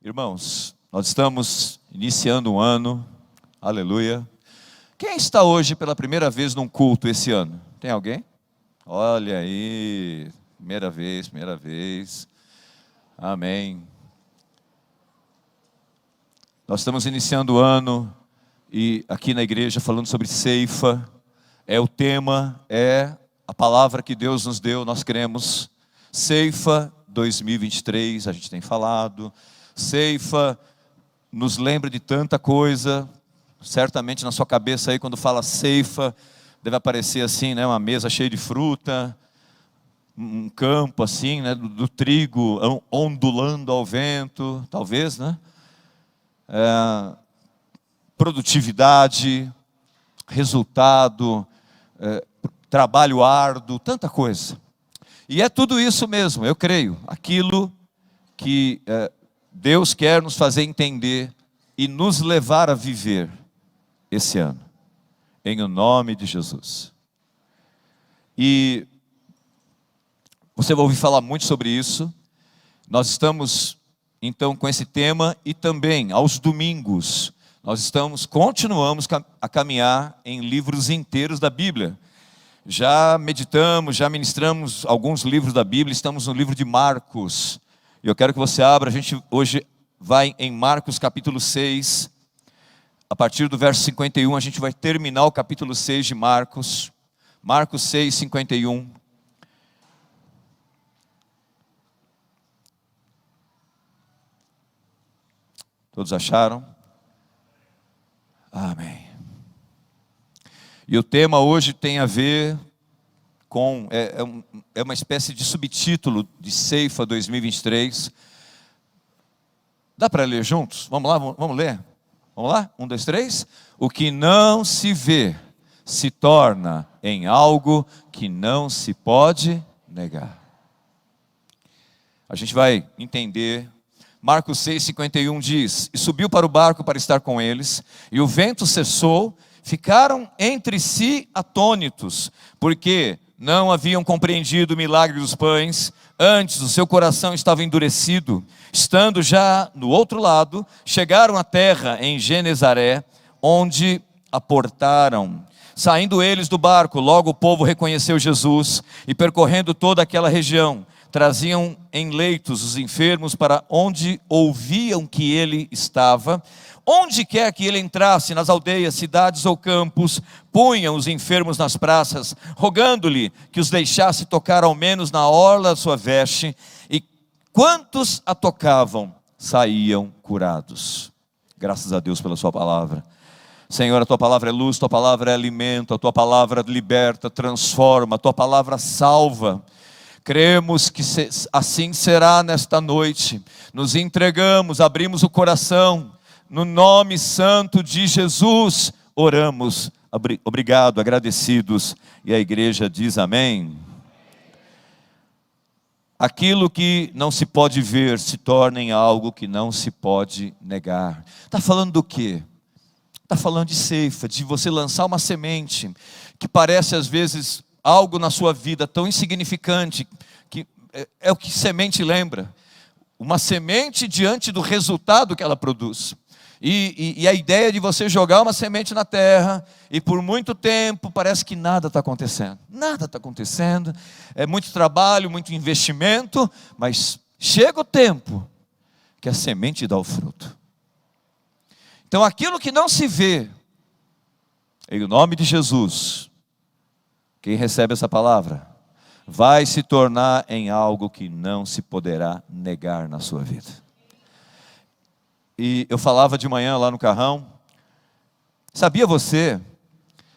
Irmãos, nós estamos iniciando um ano, aleluia. Quem está hoje pela primeira vez num culto esse ano? Tem alguém? Olha aí, primeira vez, amém. Nós estamos iniciando o ano e aqui na igreja falando sobre ceifa, o tema é a palavra que Deus nos deu, nós queremos ceifa 2023, a gente tem falado. Ceifa nos lembra de tanta coisa, certamente na sua cabeça aí quando fala ceifa, deve aparecer assim, né, uma mesa cheia de fruta, um campo assim, né, do trigo ondulando ao vento, talvez, né? Produtividade, resultado, trabalho árduo, tanta coisa. E é tudo isso mesmo, eu creio, aquilo que Deus quer nos fazer entender e nos levar a viver esse ano, em o nome de Jesus. E você vai ouvir falar muito sobre isso. Nós estamos então com esse tema e também aos domingos nós continuamos a caminhar em livros inteiros da Bíblia. Já meditamos, já ministramos alguns livros da Bíblia, estamos no livro de Marcos. E eu quero que você abra, a gente hoje vai em Marcos capítulo 6, a partir do verso 51, a gente vai terminar o capítulo 6 de Marcos, Marcos 6, 51. Todos acharam? Amém. E o tema hoje tem a ver com, é uma espécie de subtítulo de Ceifa 2023. Dá para ler juntos? Vamos lá, vamos ler? Vamos lá? 1, 2, 3. O que não se vê se torna em algo que não se pode negar. A gente vai entender. Marcos 6, 51 diz: E subiu para o barco para estar com eles, e o vento cessou, ficaram entre si atônitos, porque não haviam compreendido o milagre dos pães, antes o seu coração estava endurecido. Estando já no outro lado, chegaram à terra em Genezaré, onde aportaram. Saindo eles do barco, logo o povo reconheceu Jesus, e percorrendo toda aquela região, traziam em leitos os enfermos para onde ouviam que ele estava. Onde quer que ele entrasse, nas aldeias, cidades ou campos, punham os enfermos nas praças, rogando-lhe que os deixasse tocar ao menos na orla da sua veste, e quantos a tocavam, saíam curados. Graças a Deus pela sua palavra. Senhor, a tua palavra é luz, a tua palavra é alimento, a tua palavra liberta, transforma, a tua palavra salva. Cremos que assim será nesta noite. Nos entregamos, abrimos o coração. No nome santo de Jesus, oramos. Obrigado, agradecidos. E a igreja diz amém. Aquilo que não se pode ver se torna em algo que não se pode negar. Está falando do quê? Está falando de ceifa, de você lançar uma semente que parece às vezes algo na sua vida tão insignificante, que é o que semente lembra. Uma semente diante do resultado que ela produz. E a ideia de você jogar uma semente na terra e por muito tempo parece que nada está acontecendo. Nada está acontecendo, é muito trabalho, muito investimento, mas chega o tempo que a semente dá o fruto. Então aquilo que não se vê, em nome de Jesus, quem recebe essa palavra, vai se tornar em algo que não se poderá negar na sua vida. E eu falava de manhã lá no carrão, sabia você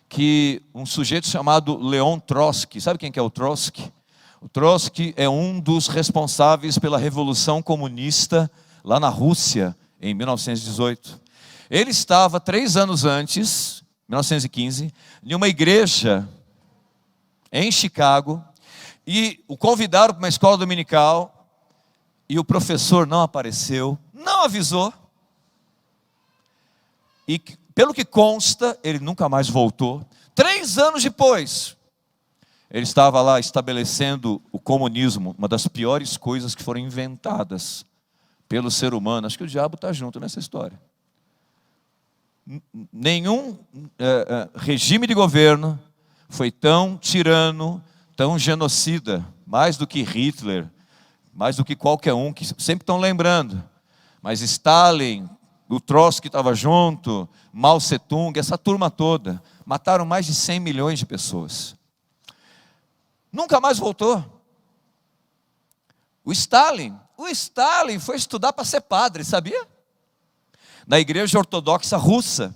que um sujeito chamado Leon Trotsky, sabe quem que é o Trotsky? O Trotsky é um dos responsáveis pela Revolução Comunista lá na Rússia, em 1918. Ele estava 3 anos antes, 1915, em uma igreja em Chicago, e o convidaram para uma escola dominical, e o professor não apareceu, não avisou, e pelo que consta, ele nunca mais voltou. 3 anos depois, ele estava lá estabelecendo o comunismo, uma das piores coisas que foram inventadas pelo ser humano. Acho que o diabo está junto nessa história. Nenhum regime de governo foi tão tirano, tão genocida, mais do que Hitler, mais do que qualquer um, que sempre estão lembrando. Mas Stalin, o Trotsky estava junto, Mao Tse-tung, essa turma toda, mataram mais de 100 milhões de pessoas. Nunca mais voltou. O Stalin foi estudar para ser padre, sabia? Na igreja ortodoxa russa.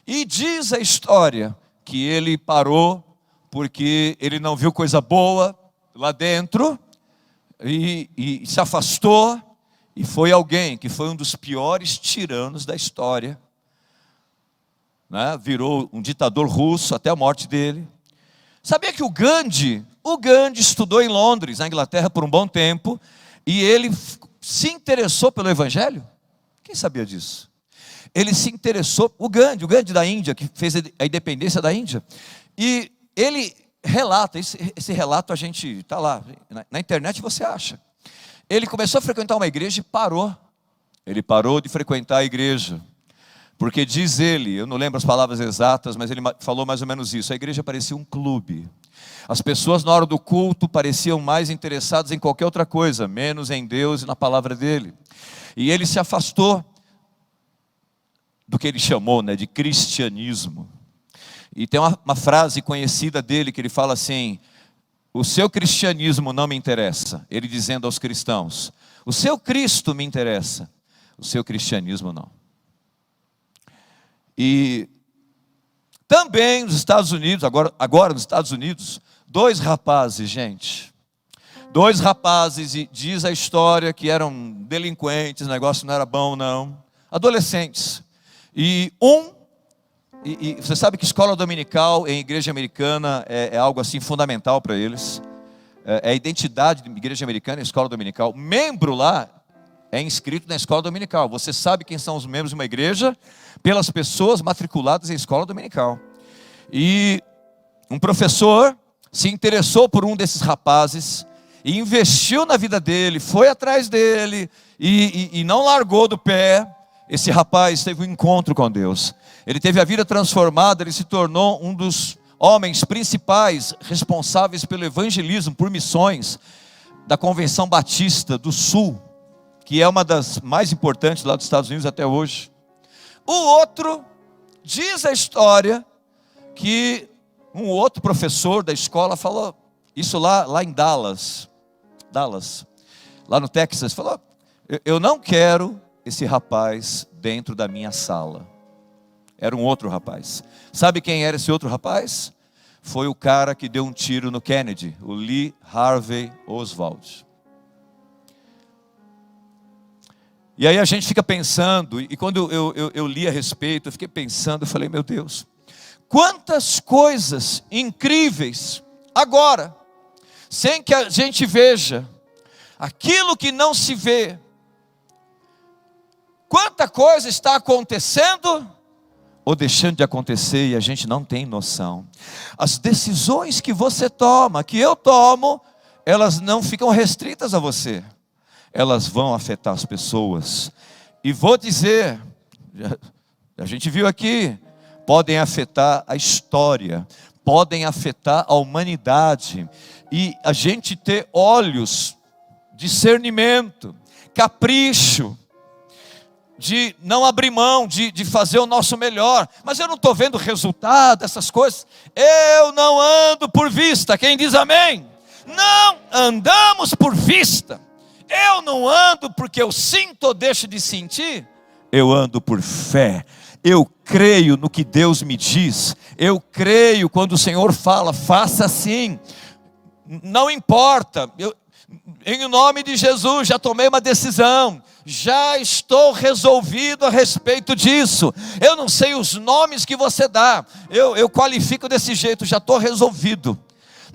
E diz a história que ele parou porque ele não viu coisa boa lá dentro e se afastou, e foi alguém que foi um dos piores tiranos da história, né? Virou um ditador russo até a morte dele. Sabia que o Gandhi estudou em Londres, na Inglaterra, por um bom tempo, e ele se interessou pelo Evangelho? Quem sabia disso? Ele se interessou, o Gandhi da Índia, que fez a independência da Índia, e ele relata, esse relato a gente está lá, na internet você acha. Ele começou a frequentar uma igreja e parou. Ele parou de frequentar a igreja, porque diz ele, eu não lembro as palavras exatas, mas ele falou mais ou menos isso: a igreja parecia um clube. As pessoas na hora do culto pareciam mais interessadas em qualquer outra coisa, menos em Deus e na palavra dele. E ele se afastou do que ele chamou, né, de cristianismo. E tem uma frase conhecida dele que ele fala assim: o seu cristianismo não me interessa. Ele dizendo aos cristãos: o seu Cristo me interessa, o seu cristianismo não. E também nos Estados Unidos, agora nos Estados Unidos, dois rapazes, e diz a história que eram delinquentes, o negócio não era bom não, adolescentes. E você sabe que escola dominical em igreja americana é algo assim fundamental para eles. É a identidade de igreja americana, escola dominical. Membro lá é inscrito na escola dominical. Você sabe quem são os membros de uma igreja pelas pessoas matriculadas em escola dominical. E um professor se interessou por um desses rapazes e investiu na vida dele, foi atrás dele e não largou do pé. Esse rapaz teve um encontro com Deus. Ele teve a vida transformada, ele se tornou um dos homens principais responsáveis pelo evangelismo, por missões, da Convenção Batista do Sul, que é uma das mais importantes lá dos Estados Unidos até hoje. O outro, diz a história, que um outro professor da escola falou, isso lá em Dallas, lá no Texas, falou: eu não quero esse rapaz dentro da minha sala. Era um outro rapaz. Sabe quem era esse outro rapaz? Foi o cara que deu um tiro no Kennedy, o Lee Harvey Oswald. E aí a gente fica pensando, e quando eu li a respeito, eu fiquei pensando, eu falei: meu Deus, quantas coisas incríveis agora, sem que a gente veja, aquilo que não se vê, quanta coisa está acontecendo ou deixando de acontecer e a gente não tem noção. As decisões que você toma, que eu tomo, elas não ficam restritas a você, elas vão afetar as pessoas. E vou dizer, a gente viu aqui, podem afetar a história, podem afetar a humanidade, e a gente ter olhos, discernimento, capricho, de não abrir mão, de fazer o nosso melhor. Mas eu não estou vendo o resultado dessas coisas. Eu não ando por vista. Quem diz amém? Não andamos por vista. Eu não ando porque eu sinto ou deixo de sentir. Eu ando por fé. Eu creio no que Deus me diz. Eu creio quando o Senhor fala: faça assim. Não importa, em nome de Jesus, já tomei uma decisão, já estou resolvido a respeito disso. Eu não sei os nomes que você dá, eu qualifico desse jeito, já estou resolvido.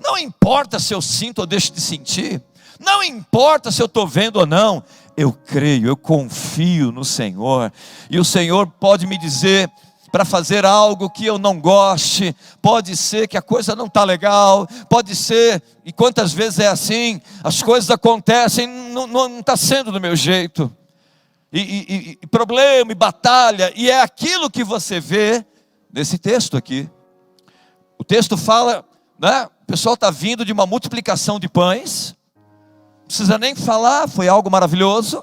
Não importa se eu sinto ou deixo de sentir, não importa se eu estou vendo ou não, eu creio, eu confio no Senhor. E o Senhor pode me dizer para fazer algo que eu não goste, pode ser que a coisa não está legal, pode ser, e quantas vezes é assim, as coisas acontecem, não está sendo do meu jeito, e problema, e batalha, e é aquilo que você vê nesse texto aqui. O texto fala, né? O pessoal está vindo de uma multiplicação de pães, não precisa nem falar, foi algo maravilhoso.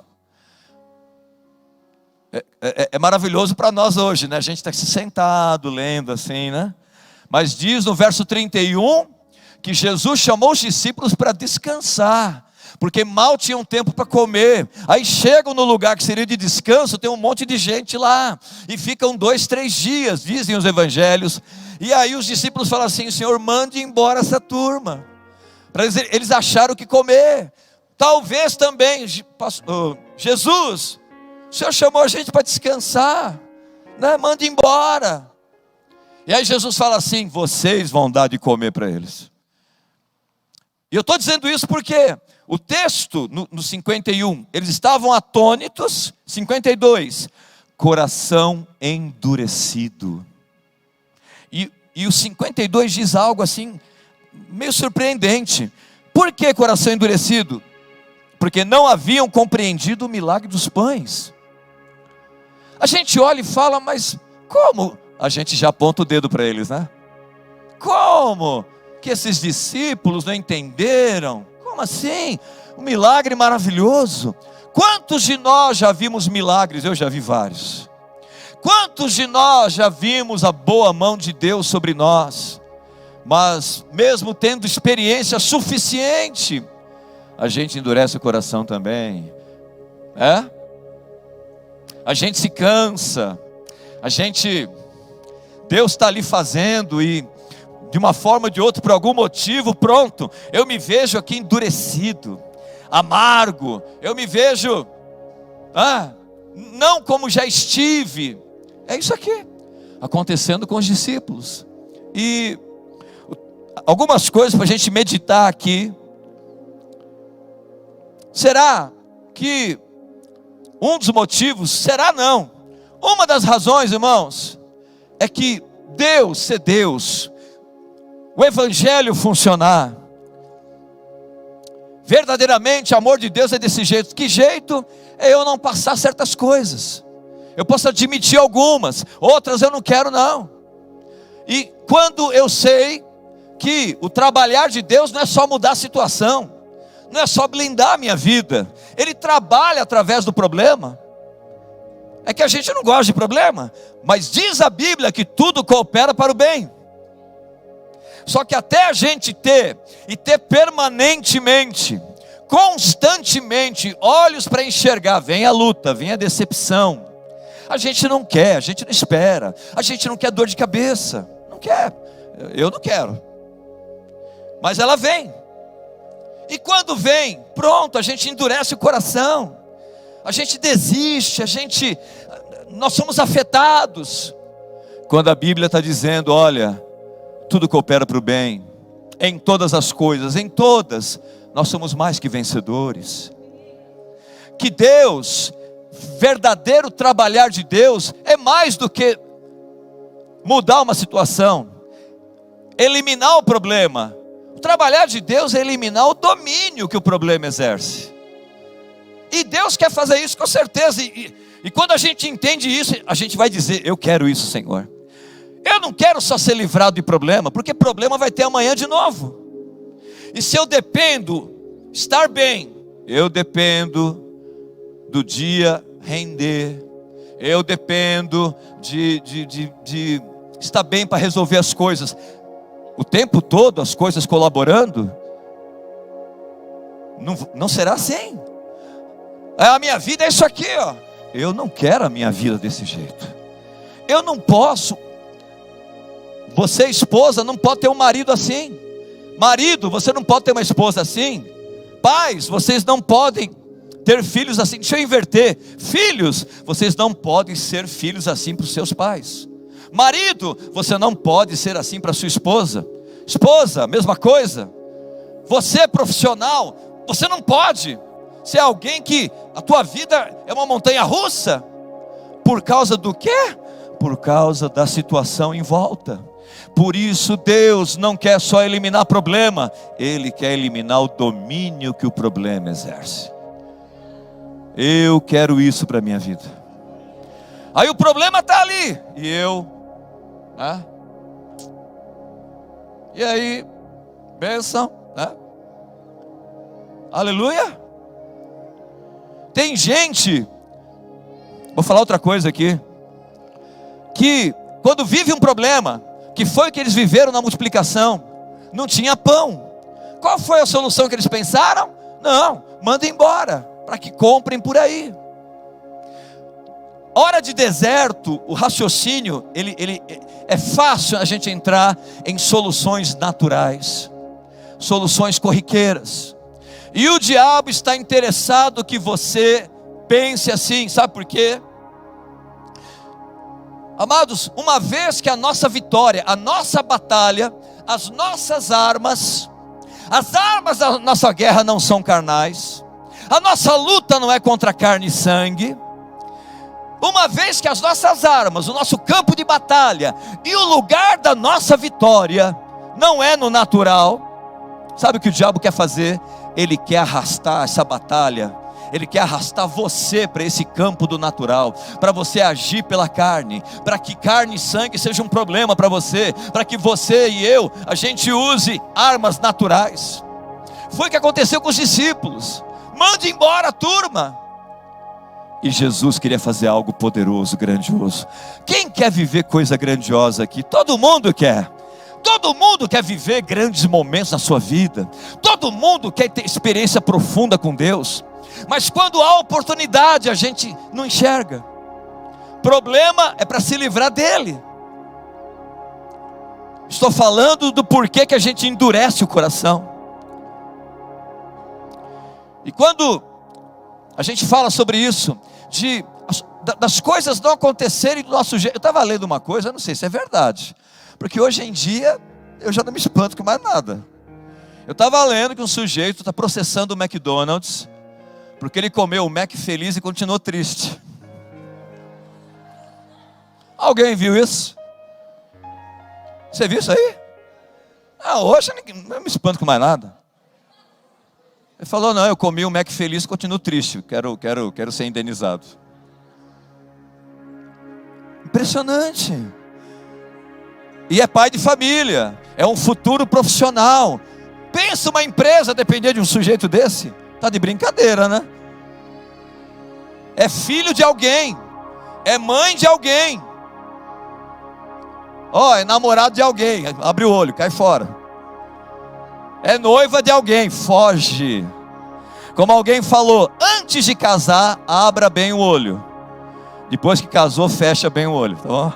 É maravilhoso para nós hoje, né? A gente está sentado, lendo assim, né? Mas diz no verso 31, que Jesus chamou os discípulos para descansar, porque mal tinham tempo para comer. Aí chegam no lugar que seria de descanso, tem um monte de gente lá, e ficam 2, 3 dias, dizem os evangelhos. E aí os discípulos falam assim: Senhor, mande embora essa turma, para eles acharam o que comer. Talvez também, Jesus, o Senhor chamou a gente para descansar, né? Mande embora. E aí Jesus fala assim: vocês vão dar de comer para eles. E eu estou dizendo isso porque o texto no 51, eles estavam atônitos. 52, coração endurecido. E o 52 diz algo assim, meio surpreendente. Por que coração endurecido? Porque não haviam compreendido o milagre dos pães. A gente olha e fala: mas como? A gente já aponta o dedo para eles, né? Como que esses discípulos não entenderam? Como assim? Um milagre maravilhoso. Quantos de nós já vimos milagres? Eu já vi vários. Quantos de nós já vimos a boa mão de Deus sobre nós? Mas mesmo tendo experiência suficiente, a gente endurece o coração também. A gente se cansa. Deus está ali fazendo e de uma forma ou de outra, por algum motivo, pronto, eu me vejo aqui endurecido, amargo, eu me vejo, não como já estive. É isso aqui, acontecendo com os discípulos. E algumas coisas para a gente meditar aqui. Será que um dos motivos, será não, uma das razões, irmãos, é que Deus ser Deus, o evangelho funcionar, verdadeiramente o amor de Deus é desse jeito. Que jeito? É eu não passar certas coisas. Eu posso admitir algumas, outras eu não quero não. E quando eu sei que o trabalhar de Deus não é só mudar a situação, não é só blindar a minha vida, Ele trabalha através do problema. É que a gente não gosta de problema, mas diz a Bíblia que tudo coopera para o bem. Só que até a gente ter permanentemente, constantemente, olhos para enxergar, vem a luta, vem a decepção. A gente não quer, a gente não espera, a gente não quer dor de cabeça, não quer, eu não quero. Mas ela vem. E quando vem, pronto, a gente endurece o coração, a gente desiste, nós somos afetados. Quando a Bíblia está dizendo: olha, tudo coopera para o bem, em todas as coisas, em todas, nós somos mais que vencedores. Que Deus, verdadeiro trabalhar de Deus, é mais do que mudar uma situação, eliminar o problema. O trabalhar de Deus é eliminar o domínio que o problema exerce. E Deus quer fazer isso com certeza. E quando a gente entende isso, a gente vai dizer: eu quero isso, Senhor. Eu não quero só ser livrado de problema, porque problema vai ter amanhã de novo. E se eu dependo estar bem, eu dependo do dia render, eu dependo de estar bem para resolver as coisas, o tempo todo as coisas colaborando, não será assim. A minha vida é isso aqui, ó. Eu não quero a minha vida desse jeito. Eu não posso. Você, esposa, não pode ter um marido assim. Marido, você não pode ter uma esposa assim. Pais, vocês não podem ter filhos assim. Deixa eu inverter. Filhos, vocês não podem ser filhos assim para os seus pais. Marido, você não pode ser assim para sua esposa. Esposa, mesma coisa. Você, profissional, você não pode ser alguém que a tua vida é uma montanha russa. Por causa do quê? Por causa da situação em volta. Por isso Deus não quer só eliminar problema, Ele quer eliminar o domínio que o problema exerce. Eu quero isso para a minha vida. Aí o problema está ali. E eu, né? E aí, bênção, né? Aleluia. Tem gente, vou falar outra coisa aqui, que quando vive um problema, que foi o que eles viveram na multiplicação, não tinha pão. Qual foi a solução que eles pensaram? Não, manda embora, para que comprem por aí. Hora de deserto, o raciocínio, ele é fácil a gente entrar em soluções naturais, soluções corriqueiras. E o diabo está interessado que você pense assim, sabe por quê? Amados, uma vez que a nossa vitória, a nossa batalha, as nossas armas, as armas da nossa guerra não são carnais, a nossa luta não é contra carne e sangue. Uma vez que as nossas armas, o nosso campo de batalha e o lugar da nossa vitória não é no natural, sabe o que o diabo quer fazer? Ele quer arrastar essa batalha, ele quer arrastar você para esse campo do natural, para você agir pela carne, para que carne e sangue seja um problema para você, para que você e eu, a gente use armas naturais. Foi o que aconteceu com os discípulos. Mande embora a turma. E Jesus queria fazer algo poderoso, grandioso. Quem quer viver coisa grandiosa aqui? Todo mundo quer. Todo mundo quer viver grandes momentos na sua vida. Todo mundo quer ter experiência profunda com Deus. Mas quando há oportunidade, a gente não enxerga. Problema é para se livrar dele. Estou falando do porquê que a gente endurece o coração. E quando a gente fala sobre isso, das coisas não acontecerem do nosso jeito. Eu estava lendo uma coisa, eu não sei se é verdade, porque hoje em dia eu já não me espanto com mais nada. Eu estava lendo que um sujeito está processando o McDonald's, porque ele comeu o Mac feliz e continuou triste. Alguém viu isso? Você viu isso aí? Hoje eu não me espanto com mais nada. Ele falou, não, eu comi o Mac feliz e continuo triste, quero ser indenizado. Impressionante. E é pai de família, é um futuro profissional. Pensa uma empresa depender de um sujeito desse. Está de brincadeira, né? É filho de alguém, é mãe de alguém, é namorado de alguém, abre o olho, cai fora. É noiva de alguém, foge. Como alguém falou, antes de casar, abra bem o olho. Depois que casou, fecha bem o olho, tá bom?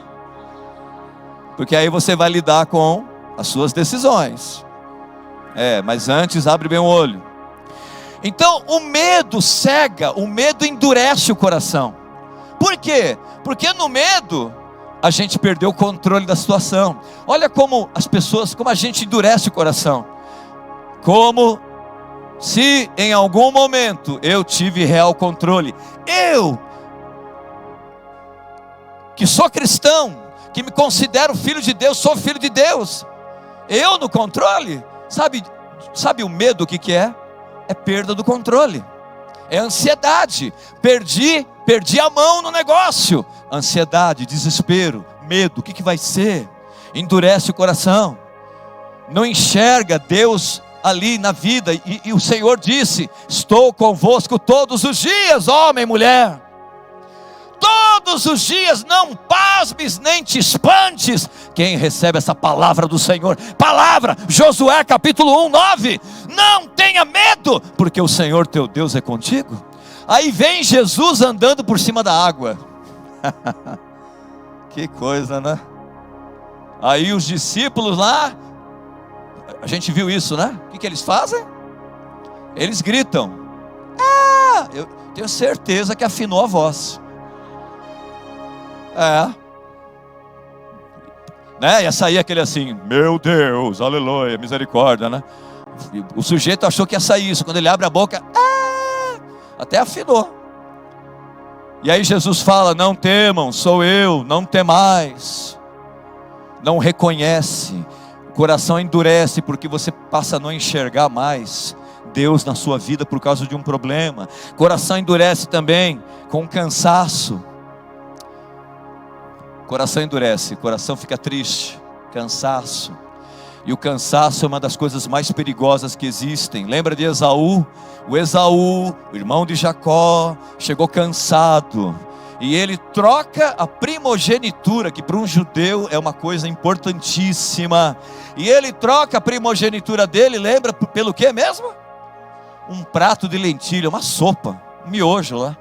Porque aí você vai lidar com as suas decisões. Mas antes abre bem o olho. Então o medo cega, o medo endurece o coração. Por quê? Porque no medo a gente perdeu o controle da situação. Olha como a gente endurece o coração. Como se em algum momento eu tive real controle. Eu, que sou cristão, que me considero filho de Deus, sou filho de Deus. Eu no controle. Sabe o medo o que é? É perda do controle. É ansiedade. Perdi a mão no negócio. Ansiedade, desespero, medo. O que vai ser? Endurece o coração. Não enxerga Deus ali na vida, e o Senhor disse, estou convosco todos os dias, homem e mulher, todos os dias, não pasmes nem te espantes. Quem recebe essa palavra do Senhor, palavra, Josué capítulo 1, 9, não tenha medo, porque o Senhor teu Deus é contigo. Aí vem Jesus andando por cima da água, que coisa, né? Aí os discípulos lá, a gente viu isso, né? O que eles fazem? Eles gritam. Eu tenho certeza que afinou a voz. Né? Ia sair aquele assim, meu Deus, aleluia, misericórdia, né? O sujeito achou que ia sair isso. Quando ele abre a boca, até afinou. E aí Jesus fala, não temam, sou eu, não temais. Não reconhece. O coração endurece porque você passa a não enxergar mais Deus na sua vida por causa de um problema. Coração endurece também com cansaço. Coração endurece, coração fica triste, cansaço. E o cansaço é uma das coisas mais perigosas que existem. Lembra de Esaú? O Esaú, o irmão de Jacó, chegou cansado. E ele troca a primogenitura, que para um judeu é uma coisa importantíssima. E ele troca a primogenitura dele, lembra pelo que mesmo? Um prato de lentilha, uma sopa, um miojo lá.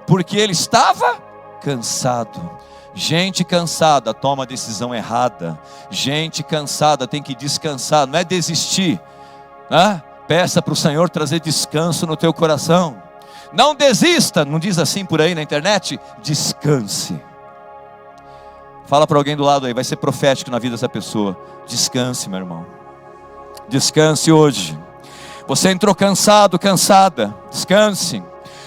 Porque ele estava cansado. Gente cansada toma a decisão errada. Gente cansada tem que descansar, não é desistir, né? Peça para o Senhor trazer descanso no teu coração. Não desista, não diz assim por aí na internet? Descanse. Fala para alguém do lado aí, vai ser profético na vida dessa pessoa. Descanse, meu irmão. Descanse hoje. Você entrou cansado, cansada, descanse.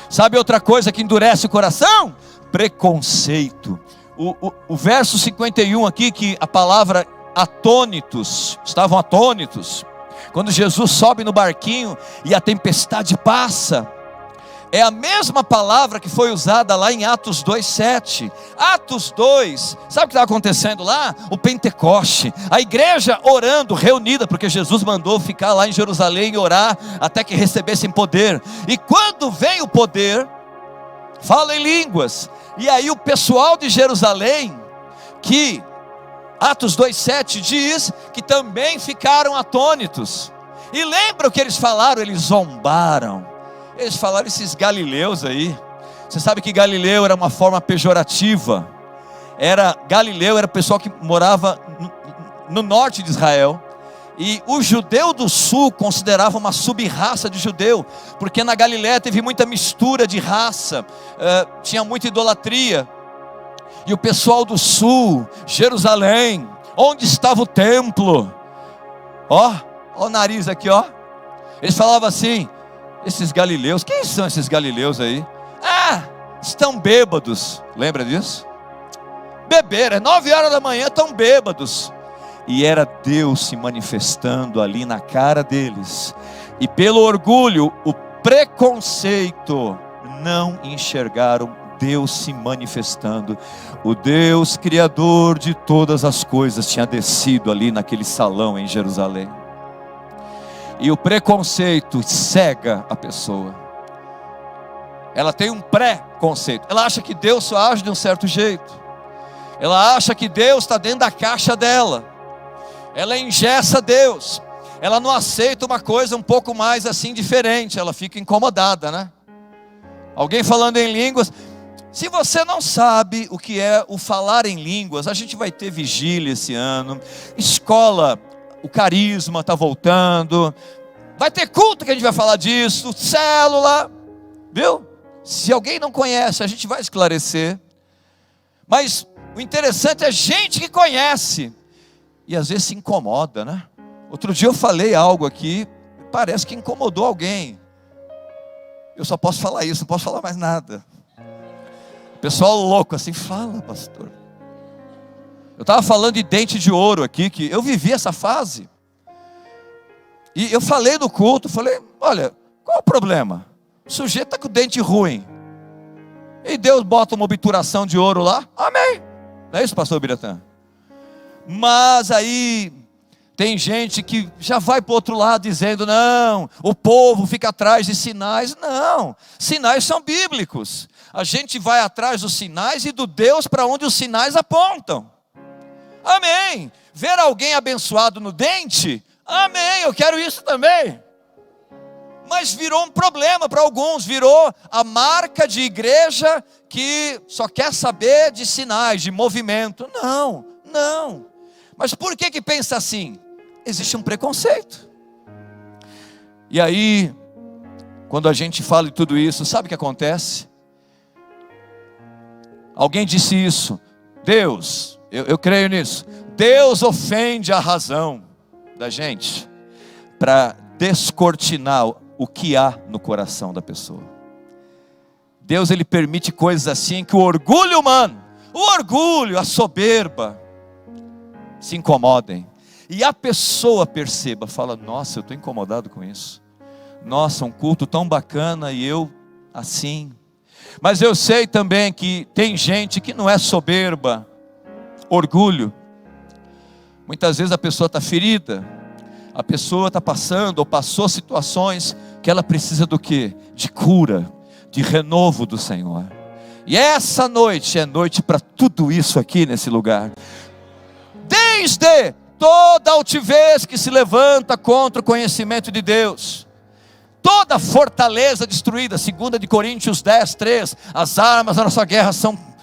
Sabe outra coisa que endurece o coração? Preconceito. O verso 51 aqui, que a palavra atônitos, estavam atônitos, quando Jesus sobe no barquinho e a tempestade passa, é a mesma palavra que foi usada lá em Atos 2:7. Atos 2, sabe o que estava acontecendo lá? O Pentecoste, a igreja orando, reunida, porque Jesus mandou ficar lá em Jerusalém e orar, até que recebessem poder. E quando vem o poder, fala em línguas. E aí o pessoal de Jerusalém, que Atos 2:7 diz que também ficaram atônitos. E lembra o que eles falaram? Eles zombaram. Eles falaram, esses galileus aí. Você sabe que Galileu era uma forma pejorativa. Galileu era o pessoal que morava no norte de Israel. E o judeu do sul considerava uma sub-raça de judeu, porque na Galiléia teve muita mistura de raça, tinha muita idolatria. E o pessoal do sul, Jerusalém, onde estava o templo? Ó o nariz aqui, ó. Eles falavam assim, esses galileus, quem são esses galileus aí? Estão bêbados. Lembra disso? Beberam, 9 horas da manhã, estão bêbados. E era Deus se manifestando ali na cara deles. E pelo orgulho, o preconceito, não enxergaram Deus se manifestando. O Deus criador de todas as coisas tinha descido ali naquele salão em Jerusalém. E o preconceito cega a pessoa. Ela tem um pré-conceito. Ela acha que Deus só age de um certo jeito. Ela acha que Deus está dentro da caixa dela. Ela engessa Deus. Ela não aceita uma coisa um pouco mais assim diferente. Ela fica incomodada, né? Alguém falando em línguas. Se você não sabe o que é o falar em línguas, a gente vai ter vigília esse ano. Escola, o carisma está voltando. Vai ter culto que a gente vai falar disso. Célula, viu? Se alguém não conhece, a gente vai esclarecer. Mas o interessante é gente que conhece. E às vezes se incomoda, né? Outro dia eu falei algo aqui, parece que incomodou alguém. Eu só posso falar isso, não posso falar mais nada. Pessoal louco assim, fala pastor. Eu estava falando de dente de ouro aqui, que eu vivi essa fase. E eu falei no culto, falei, olha, qual o problema? O sujeito está com o dente ruim. E Deus bota uma obturação de ouro lá, amém. Não é isso, pastor Biratã? Mas aí tem gente que já vai para o outro lado dizendo, não, o povo fica atrás de sinais. Não, sinais são bíblicos. A gente vai atrás dos sinais e do Deus para onde os sinais apontam. Amém. Ver alguém abençoado no dente, amém, eu quero isso também. Mas virou um problema para alguns, virou a marca de igreja que só quer saber de sinais, de movimento. Não. Mas por que pensa assim? Existe um preconceito. E aí, quando a gente fala de tudo isso, sabe o que acontece? Alguém disse isso, Deus, eu creio nisso, Deus ofende a razão da gente, para descortinar o que há no coração da pessoa. Deus, ele permite coisas assim, que o orgulho humano, o orgulho, a soberba, se incomodem. e a pessoa perceba, fala: nossa, eu estou incomodado com isso. Nossa, um culto tão bacana e eu assim. Mas eu sei também que tem gente que não é soberba, orgulho. Muitas vezes a pessoa está ferida, a pessoa está passando ou passou situações que ela precisa do quê? De cura, de renovo do Senhor. E essa noite é noite para tudo isso aqui nesse lugar. Desde toda altivez que se levanta contra o conhecimento de Deus, toda fortaleza destruída, 2 de Coríntios 10, 3, as armas da nossa guerra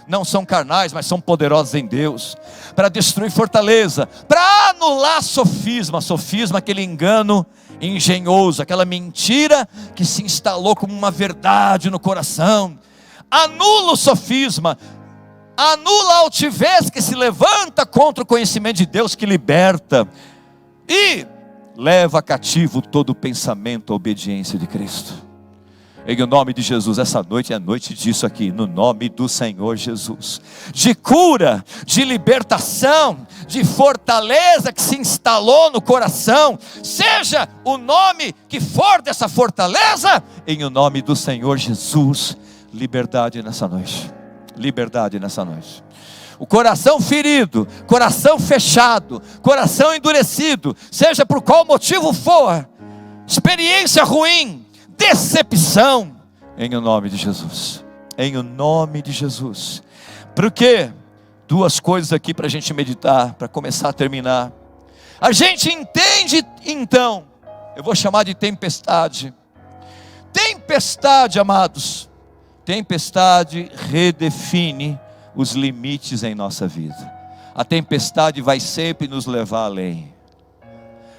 não são carnais, mas são poderosas em Deus, para destruir fortaleza, para anular sofisma, aquele engano engenhoso, aquela mentira que se instalou como uma verdade no coração. Anula o sofisma, anula a altivez que se levanta contra o conhecimento de Deus, que liberta, e leva cativo todo pensamento à obediência de Cristo. Em nome de Jesus, essa noite é a noite disso aqui, no nome do Senhor Jesus, de cura, de libertação, de fortaleza que se instalou no coração, seja o nome que for dessa fortaleza, em o nome do Senhor Jesus. Liberdade nessa noite, liberdade nessa noite. O coração ferido, coração fechado, coração endurecido, seja por qual motivo for, experiência ruim, decepção, em o nome de Jesus, em o nome de Jesus. Porque duas coisas aqui para a gente meditar, para começar a terminar. A gente entende então, eu vou chamar de tempestade. Tempestade, amados, tempestade redefine os limites em nossa vida. A tempestade vai sempre nos levar além.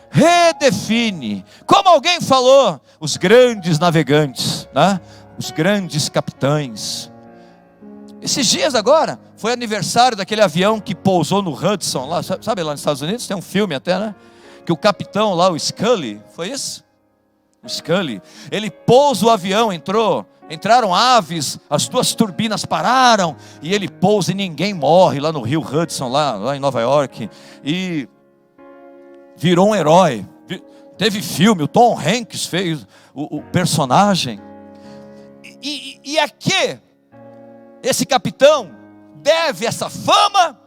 Redefine, como alguém falou, os grandes navegantes, né? Os grandes capitães. Esses dias agora, foi aniversário daquele avião que pousou no Hudson, lá, sabe lá nos Estados Unidos, tem um filme até, né? Que o capitão lá, o Scully, foi isso? O Scully, ele pousa o avião, entraram aves, as duas turbinas pararam, e ele pousa e ninguém morre lá no rio Hudson, lá em Nova York, e virou um herói. Teve filme, o Tom Hanks fez o personagem. E a que esse capitão deve essa fama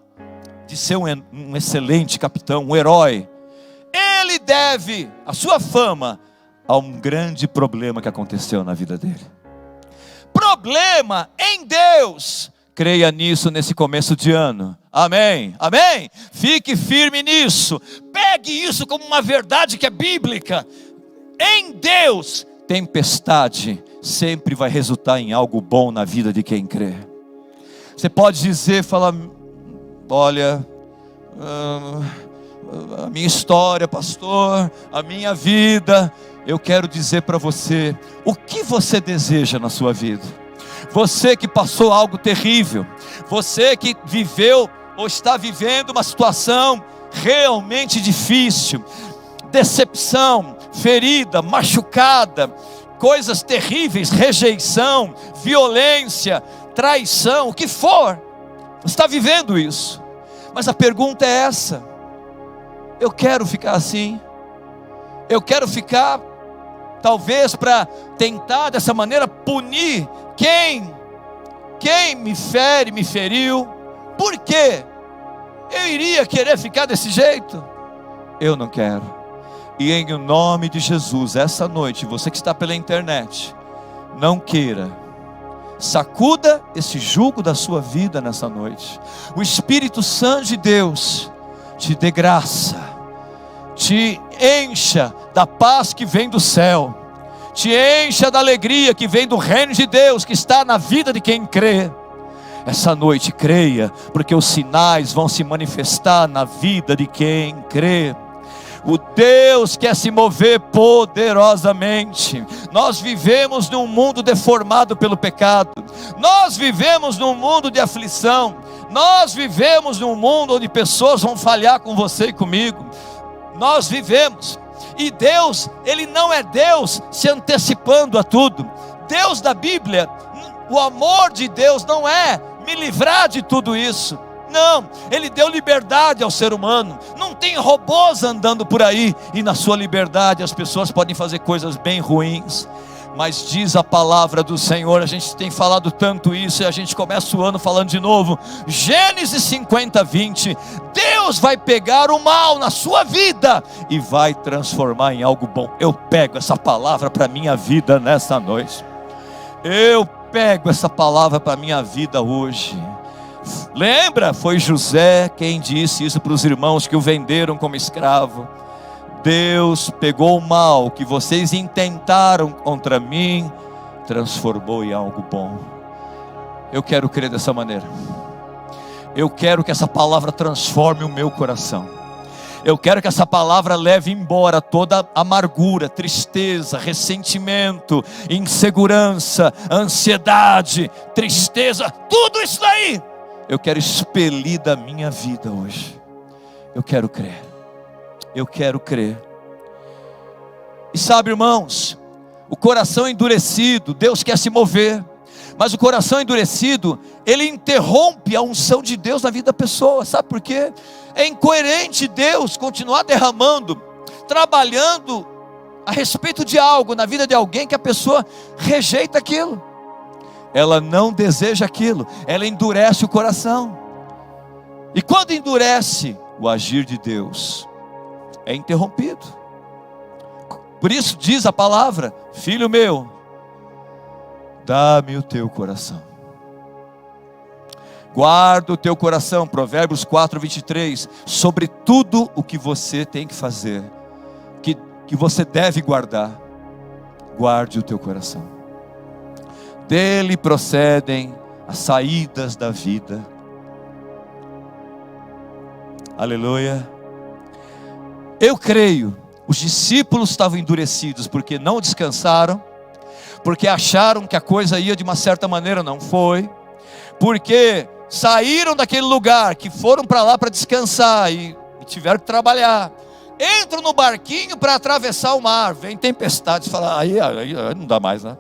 de ser um excelente capitão, um herói? Ele deve a sua fama a um grande problema que aconteceu na vida dele. Problema em Deus. Creia nisso nesse começo de ano. Amém, amém. Fique firme nisso. Pegue isso como uma verdade que é bíblica. Em Deus, tempestade sempre vai resultar em algo bom na vida de quem crê. Você pode dizer, falar: olha, a minha história, pastor, a minha vida. Eu quero dizer para você, o que você deseja na sua vida? Você que passou algo terrível, você que viveu ou está vivendo uma situação realmente difícil, decepção, ferida, machucada, coisas terríveis, rejeição, violência, traição, o que for, você está vivendo isso. Mas a pergunta é essa: eu quero ficar assim? Eu quero ficar, talvez para tentar dessa maneira punir quem me fere, me feriu? Por quê? Eu iria querer ficar desse jeito? Eu não quero. E em nome de Jesus, essa noite, você que está pela internet, não queira, sacuda esse jugo da sua vida nessa noite. O Espírito Santo de Deus te dê graça, te encha da paz que vem do céu, te encha da alegria que vem do reino de Deus, que está na vida de quem crê. Essa noite creia, porque os sinais vão se manifestar na vida de quem crê. O Deus quer se mover poderosamente. Nós vivemos num mundo deformado pelo pecado. Nós vivemos num mundo de aflição. Nós vivemos num mundo onde pessoas vão falhar com você e comigo. Nós vivemos. E Deus, Ele não é Deus se antecipando a tudo. Deus da Bíblia, o amor de Deus não é me livrar de tudo isso. Não, Ele deu liberdade ao ser humano. Não tem robôs andando por aí, e na sua liberdade as pessoas podem fazer coisas bem ruins. Mas diz a palavra do Senhor, a gente tem falado tanto isso, e a gente começa o ano falando de novo, Gênesis 50, 20, Deus vai pegar o mal na sua vida, e vai transformar em algo bom. Eu pego essa palavra para a minha vida nessa noite. Eu pego essa palavra para a minha vida hoje. Lembra? Foi José quem disse isso para os irmãos que o venderam como escravo. Deus pegou o mal que vocês intentaram contra mim, transformou em algo bom. Eu quero crer dessa maneira. Eu quero que essa palavra transforme o meu coração. Eu quero que essa palavra leve embora toda amargura, tristeza, ressentimento, insegurança, ansiedade, tristeza, tudo isso daí. Eu quero expelir da minha vida hoje. Eu quero crer. Eu quero crer. E sabe, irmãos, o coração endurecido, Deus quer se mover, mas o coração endurecido, ele interrompe a unção de Deus na vida da pessoa. Sabe por quê? É incoerente Deus continuar derramando, trabalhando a respeito de algo na vida de alguém que a pessoa rejeita aquilo. Ela não deseja aquilo, ela endurece o coração. E quando endurece, o agir de Deus é interrompido. Por isso diz a palavra: filho meu, dá-me o teu coração. Guarda o teu coração, Provérbios 4, 23, sobre tudo o que você tem que fazer, que você deve guardar. Guarde o teu coração. Dele procedem as saídas da vida. Aleluia. Eu creio, os discípulos estavam endurecidos porque não descansaram, porque acharam que a coisa ia de uma certa maneira, não foi, porque saíram daquele lugar, que foram para lá para descansar e tiveram que trabalhar, entram no barquinho para atravessar o mar, vem tempestade, fala, aí não dá mais, né?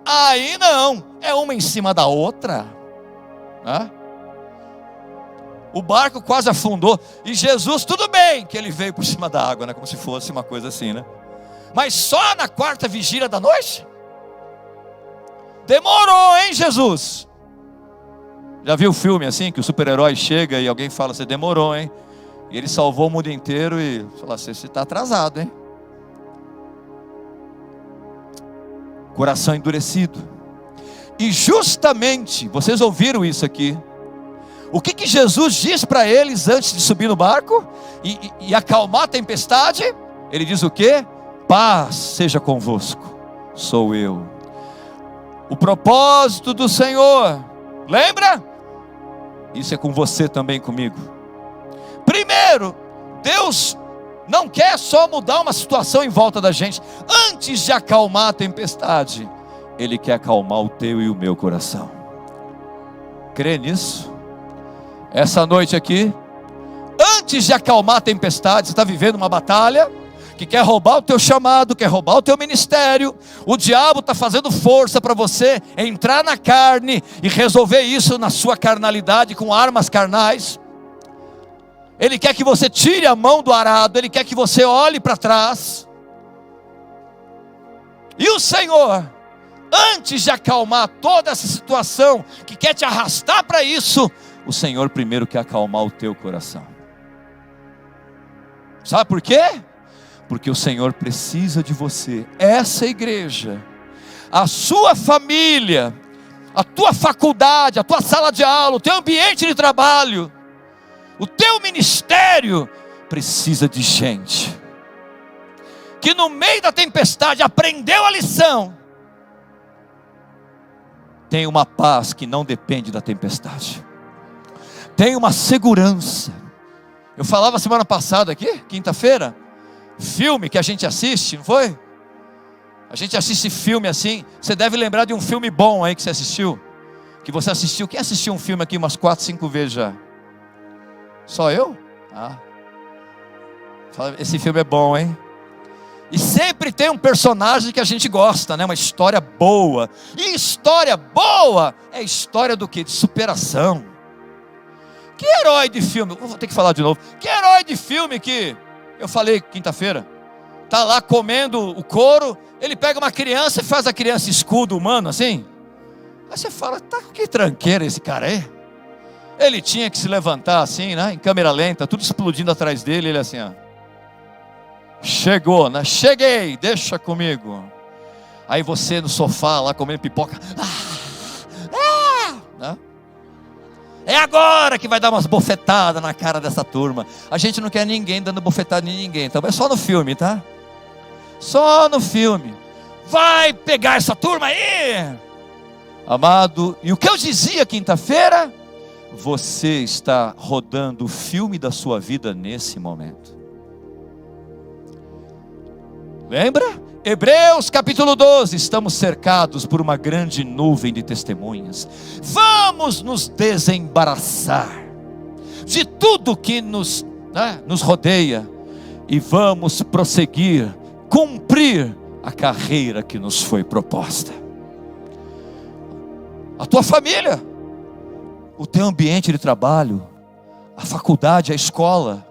Aí não, é uma em cima da outra, né? O barco quase afundou, e Jesus, tudo bem que ele veio por cima da água, né? Como se fosse uma coisa assim, né? Mas só na quarta vigília da noite? Demorou, hein, Jesus? Já viu o filme assim, que o super-herói chega e alguém fala, você demorou, hein? E ele salvou o mundo inteiro e fala, você está atrasado, hein? Coração endurecido. E justamente, vocês ouviram isso aqui, o que Jesus diz para eles antes de subir no barco e acalmar a tempestade? Ele diz o quê? Paz seja convosco, sou eu. O propósito do Senhor, lembra? Isso é com você também, comigo. Primeiro, Deus não quer só mudar uma situação em volta da gente. Antes de acalmar a tempestade, Ele quer acalmar o teu e o meu coração. Crê nisso? Essa noite aqui, antes de acalmar a tempestade, você está vivendo uma batalha que quer roubar o teu chamado, quer roubar o teu ministério. O diabo está fazendo força para você entrar na carne e resolver isso na sua carnalidade com armas carnais. Ele quer que você tire a mão do arado, ele quer que você olhe para trás. E o Senhor, antes de acalmar toda essa situação que quer te arrastar para isso, o Senhor primeiro quer acalmar o teu coração. Sabe por quê? Porque o Senhor precisa de você. Essa igreja, a sua família, a tua faculdade, a tua sala de aula, o teu ambiente de trabalho, o teu ministério precisa de gente que no meio da tempestade aprendeu a lição. Tem uma paz que não depende da tempestade. Tem uma segurança. Eu falava semana passada aqui, quinta-feira, filme que a gente assiste, não foi? A gente assiste filme assim. Você deve lembrar de um filme bom aí que você assistiu. Que você assistiu. Quem assistiu um filme aqui umas 4, 5 vezes já? Só eu? Esse filme é bom, hein? E sempre tem um personagem que a gente gosta, né? Uma história boa. E história boa é história do quê? De superação. Que herói de filme, vou ter que falar de novo. Que herói de filme que eu falei quinta-feira. Está lá comendo o couro, ele pega uma criança e faz a criança escudo humano assim. Aí você fala, tá, que tranqueira esse cara aí. Ele tinha que se levantar assim, né, em câmera lenta, tudo explodindo atrás dele, ele assim, ó. Chegou, né? Cheguei, deixa comigo. Aí você no sofá lá comendo pipoca. Né? É agora que vai dar umas bofetadas na cara dessa turma. A gente não quer ninguém dando bofetada em ninguém, então é só no filme, tá? Só no filme. Vai pegar essa turma aí, amado. E o que eu dizia quinta-feira? Você está rodando o filme da sua vida nesse momento. Lembra? Hebreus capítulo 12, estamos cercados por uma grande nuvem de testemunhas. Vamos nos desembaraçar de tudo que nos rodeia e vamos prosseguir, cumprir a carreira que nos foi proposta. A tua família, o teu ambiente de trabalho, a faculdade, a escola.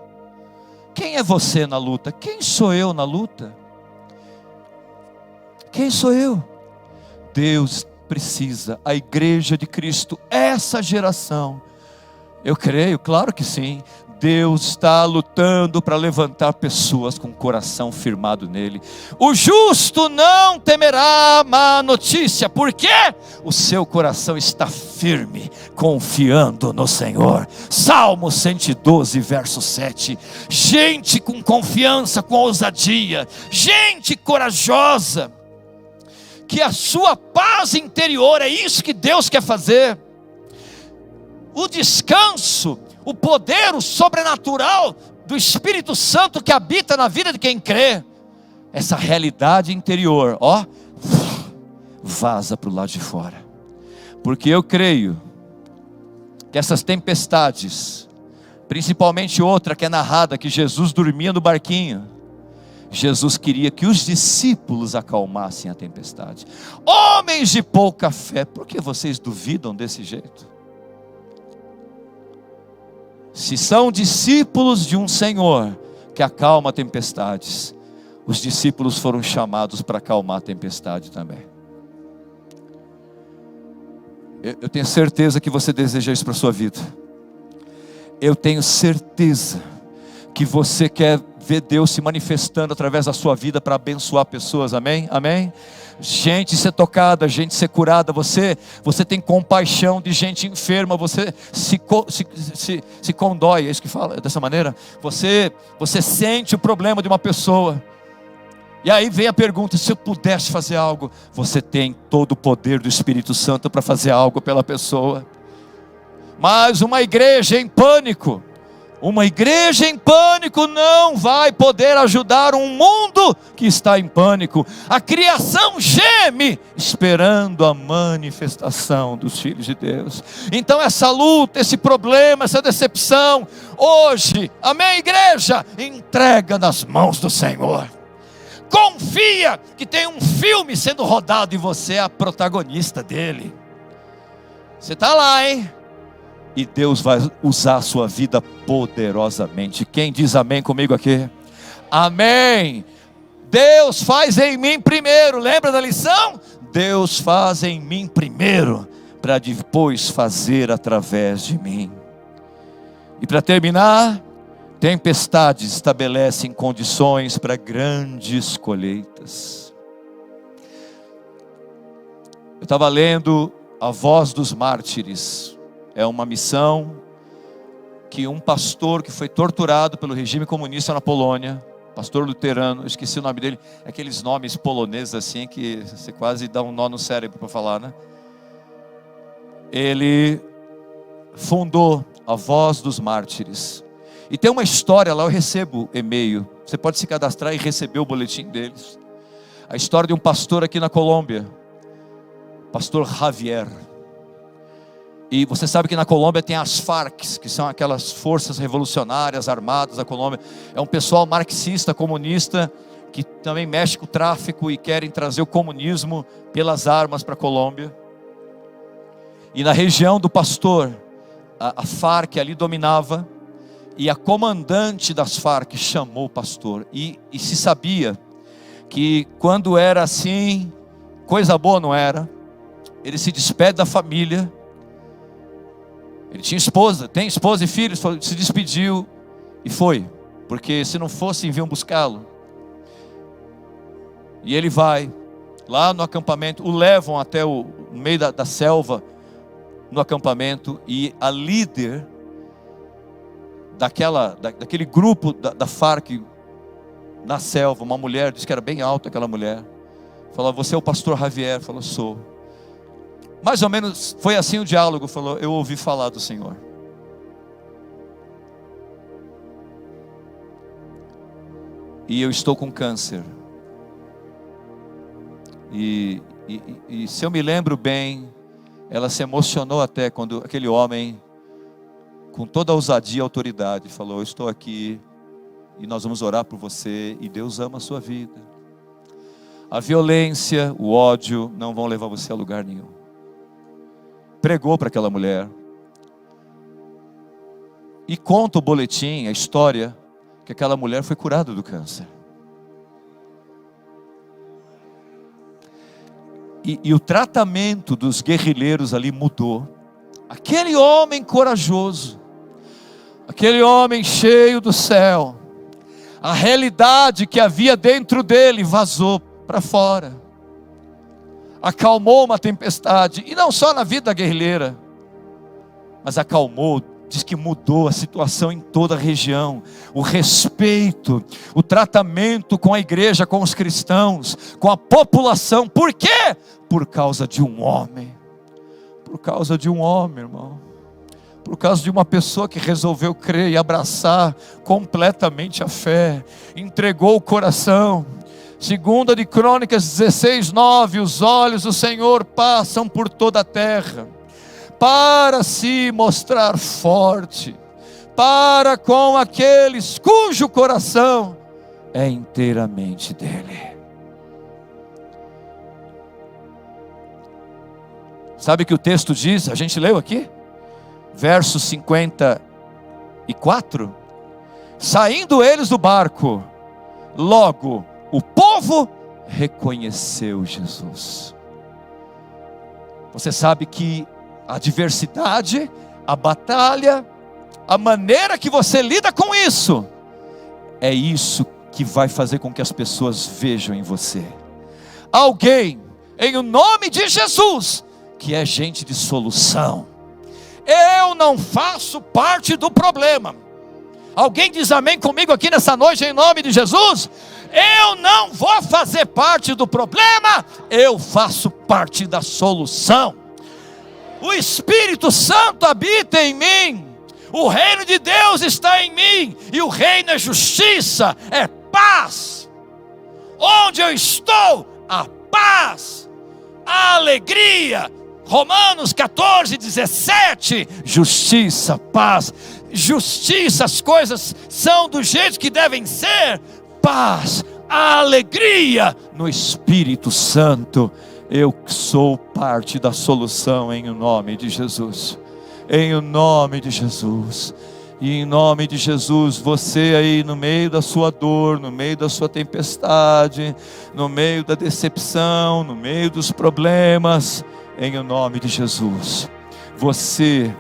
Quem é você na luta? Quem sou eu na luta? Quem sou eu? Deus precisa, a igreja de Cristo, essa geração. Eu creio, claro que sim. Deus está lutando para levantar pessoas com o coração firmado nele. O justo não temerá má notícia, porque o seu coração está firme, confiando no Senhor. Salmo 112, verso 7. Gente com confiança, com ousadia, gente corajosa, que a sua paz interior, é isso que Deus quer fazer. O descanso, o poder, o sobrenatural do Espírito Santo que habita na vida de quem crê. Essa realidade interior, ó, vaza para o lado de fora. Porque eu creio que essas tempestades, principalmente outra que é narrada, que Jesus dormia no barquinho. Jesus queria que os discípulos acalmassem a tempestade. Homens de pouca fé, por que vocês duvidam desse jeito? Se são discípulos de um Senhor que acalma tempestades, os discípulos foram chamados para acalmar a tempestade também. Eu tenho certeza que você deseja isso para a sua vida. Eu tenho certeza que você quer ver Deus se manifestando através da sua vida para abençoar pessoas, amém? Amém? Gente ser tocada, gente ser curada, você tem compaixão de gente enferma, você se condói, é isso que fala, dessa maneira, você sente o problema de uma pessoa, e aí vem a pergunta, se eu pudesse fazer algo, você tem todo o poder do Espírito Santo para fazer algo pela pessoa. Mas uma igreja em pânico não vai poder ajudar um mundo que está em pânico. A criação geme, esperando a manifestação dos filhos de Deus. Então essa luta, esse problema, essa decepção, hoje, amém, igreja, entrega nas mãos do Senhor. Confia que tem um filme sendo rodado e você é a protagonista dele. Você está lá, hein? E Deus vai usar a sua vida poderosamente. Quem diz amém comigo aqui? Amém. Deus faz em mim primeiro. Lembra da lição? Deus faz em mim primeiro, para depois fazer através de mim. E para terminar, tempestades estabelecem condições para grandes colheitas. Eu estava lendo A Voz dos Mártires. É uma missão que um pastor que foi torturado pelo regime comunista na Polônia, pastor luterano, eu esqueci o nome dele, aqueles nomes poloneses assim que você quase dá um nó no cérebro para falar, né? Ele fundou a Voz dos Mártires. E tem uma história lá, eu recebo e-mail, você pode se cadastrar e receber o boletim deles. A história de um pastor aqui na Colômbia, pastor Javier. E você sabe que na Colômbia tem as Farc, que são aquelas forças revolucionárias armadas da Colômbia. É um pessoal marxista, comunista, que também mexe com o tráfico e querem trazer o comunismo pelas armas para a Colômbia. E na região do pastor, a Farc ali dominava, e a comandante das Farc chamou o pastor, e se sabia que quando era assim, coisa boa não era. Ele se despede da família, ele tinha esposa, tem esposa e filhos, se despediu e foi, porque se não fossem, vinham buscá-lo. E ele vai lá no acampamento, o levam até no meio da selva, no acampamento, e a líder daquele grupo da Farc na selva, uma mulher, disse que era bem alta aquela mulher, falou: você é o pastor Javier? Falou: sou. Mais ou menos foi assim o diálogo. Falou: eu ouvi falar do Senhor. E eu estou com câncer. E se eu me lembro bem, ela se emocionou até quando aquele homem, com toda a ousadia e autoridade, falou: eu estou aqui e nós vamos orar por você, e Deus ama a sua vida. A violência, o ódio não vão levar você a lugar nenhum. Pregou para aquela mulher. E conta o boletim, a história, que aquela mulher foi curada do câncer. E o tratamento dos guerrilheiros ali mudou. Aquele homem corajoso, aquele homem cheio do céu, a realidade que havia dentro dele vazou para fora. Acalmou uma tempestade, e não só na vida guerrilheira, mas acalmou, diz que mudou a situação em toda a região. O respeito, o tratamento com a igreja, com os cristãos, com a população. Por quê? Por causa de um homem. Por causa de um homem, irmão. Por causa de uma pessoa que resolveu crer e abraçar completamente a fé, entregou o coração. Segunda de Crônicas 16:9, os olhos do Senhor passam por toda a terra, para se mostrar forte, para com aqueles cujo coração é inteiramente dele. Sabe o que o texto diz? A gente leu aqui, verso 54, saindo eles do barco, logo o povo reconheceu Jesus. Você sabe que a adversidade, a batalha, a maneira que você lida com isso, é isso que vai fazer com que as pessoas vejam em você alguém, em o nome de Jesus, que é gente de solução. Eu não faço parte do problema. Alguém diz amém comigo aqui nessa noite, em nome de Jesus? Eu não vou fazer parte do problema, eu faço parte da solução. O Espírito Santo habita em mim, o reino de Deus está em mim, e o reino é justiça, é paz. Onde eu estou, a paz, a alegria. Romanos 14:17, justiça, paz. Justiça, as coisas são do jeito que devem ser. Paz, a alegria no Espírito Santo. Eu sou parte da solução em nome de Jesus. Em nome de Jesus. E em nome de Jesus, você aí no meio da sua dor, no meio da sua tempestade, no meio da decepção, no meio dos problemas, em nome de Jesus, você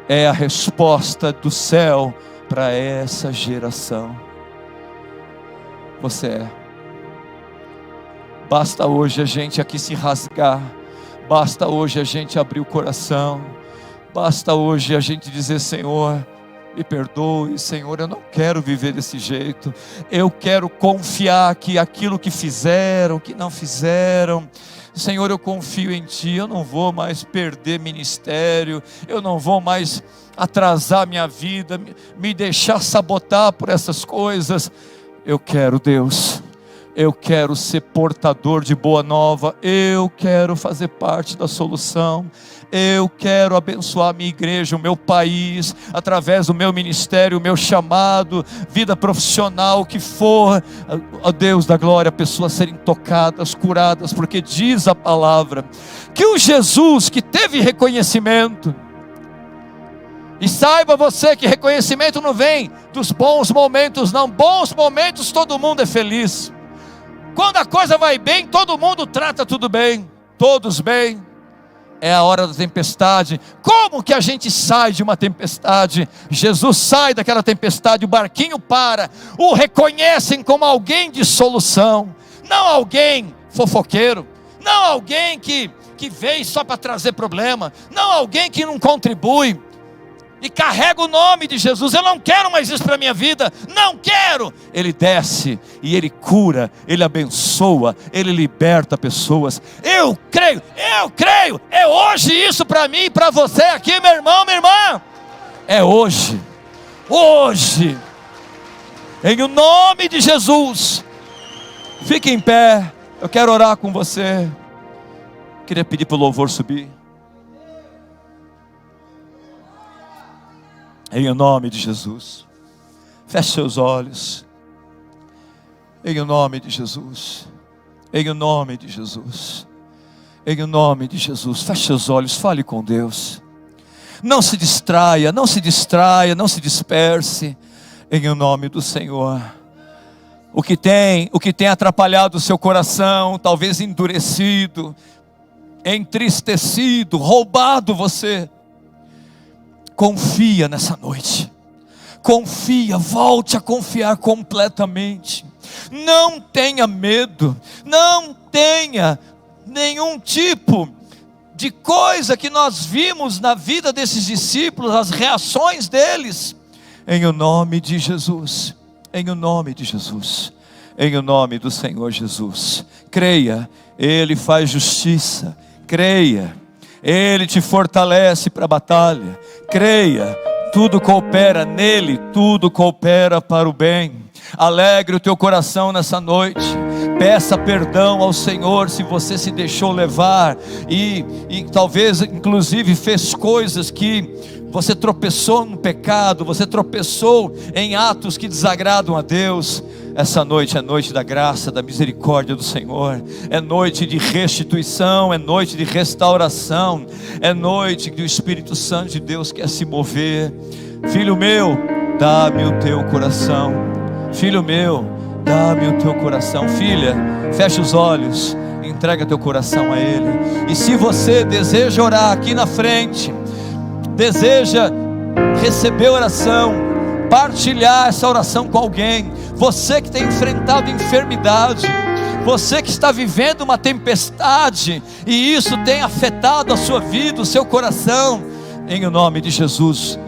é a resposta do céu para essa geração. Você é. Basta hoje a gente aqui se rasgar, basta hoje a gente abrir o coração, basta hoje a gente dizer: Senhor, me perdoe, Senhor, eu não quero viver desse jeito, eu quero confiar que aquilo que fizeram, que não fizeram, Senhor, eu confio em Ti, eu não vou mais perder ministério, eu não vou mais atrasar minha vida, me deixar sabotar por essas coisas. Eu quero, Deus, eu quero ser portador de boa nova, eu quero fazer parte da solução, eu quero abençoar a minha igreja, o meu país, através do meu ministério, o meu chamado, vida profissional, o que for, ó Deus da glória, pessoas serem tocadas, curadas, porque diz a palavra, que o Jesus que teve reconhecimento, E saiba você que reconhecimento não vem dos bons momentos, não. Bons momentos todo mundo é feliz. Quando a coisa vai bem, todo mundo trata tudo bem, todos bem. É a hora da tempestade. Como que a gente sai de uma tempestade? Jesus sai daquela tempestade, o barquinho para, o reconhecem como alguém de solução, não alguém fofoqueiro, não alguém que veio só para trazer problema, não alguém que não contribui, e carrega o nome de Jesus. Eu não quero mais isso para a minha vida, não quero. Ele desce e ele cura, ele abençoa, ele liberta pessoas. Eu creio, é hoje isso para mim e para você aqui, meu irmão, minha irmã. É hoje, em o nome de Jesus. Fique em pé, eu quero orar com você. Queria pedir para o louvor subir. Em nome de Jesus, feche seus olhos. Em nome de Jesus, em nome de Jesus, em nome de Jesus, feche seus olhos, fale com Deus. Não se distraia, não se disperse. Em nome do Senhor. O que tem atrapalhado o seu coração, talvez endurecido, entristecido, roubado você. Confia nessa noite, confia, volte a confiar completamente, não tenha medo, não tenha nenhum tipo de coisa que nós vimos na vida desses discípulos, as reações deles, em o nome de Jesus, em o nome de Jesus, em o nome do Senhor Jesus. Creia, Ele faz justiça, creia, Ele te fortalece para a batalha. Creia, tudo coopera nele, tudo coopera para o bem. Alegre o teu coração nessa noite. Peça perdão ao Senhor se você se deixou levar e talvez inclusive fez coisas que você tropeçou no pecado, você tropeçou em atos que desagradam a Deus. Essa noite é noite da graça, da misericórdia do Senhor, é noite de restituição, é noite de restauração, é noite que o Espírito Santo de Deus quer se mover. Filho meu, dá-me o teu coração. Filho meu, dá-me o teu coração. Filha, fecha os olhos, entrega teu coração a Ele. E se você deseja orar aqui na frente, deseja receber oração, partilhar essa oração com alguém, você que tem enfrentado enfermidade, você que está vivendo uma tempestade, e isso tem afetado a sua vida, o seu coração, em o nome de Jesus,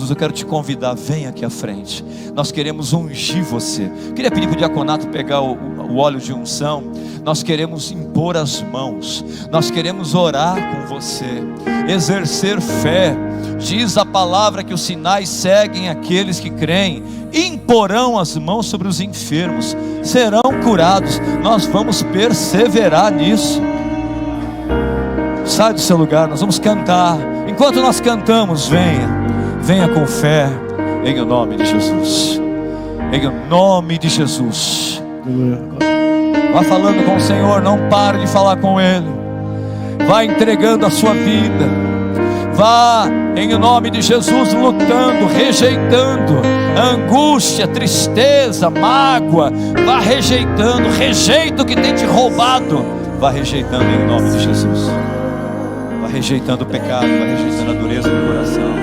eu quero te convidar, vem aqui à frente. Nós queremos ungir você. Queria pedir para o diaconato pegar o óleo de unção. Nós queremos impor as mãos, nós queremos orar com você, exercer fé. Diz a palavra que os sinais seguem aqueles que creem. Imporão as mãos sobre os enfermos, serão curados. Nós vamos perseverar nisso. Sai do seu lugar, nós vamos cantar. Enquanto nós cantamos, venha com fé, em o nome de Jesus, em o nome de Jesus. Vá falando com o Senhor, não pare de falar com Ele. Vá entregando a sua vida. Vá, em o nome de Jesus, lutando, rejeitando angústia, tristeza, mágoa. Vá rejeitando, rejeita o que tem te roubado. Vá rejeitando em nome de Jesus. Vá rejeitando o pecado, vá rejeitando a dureza do coração.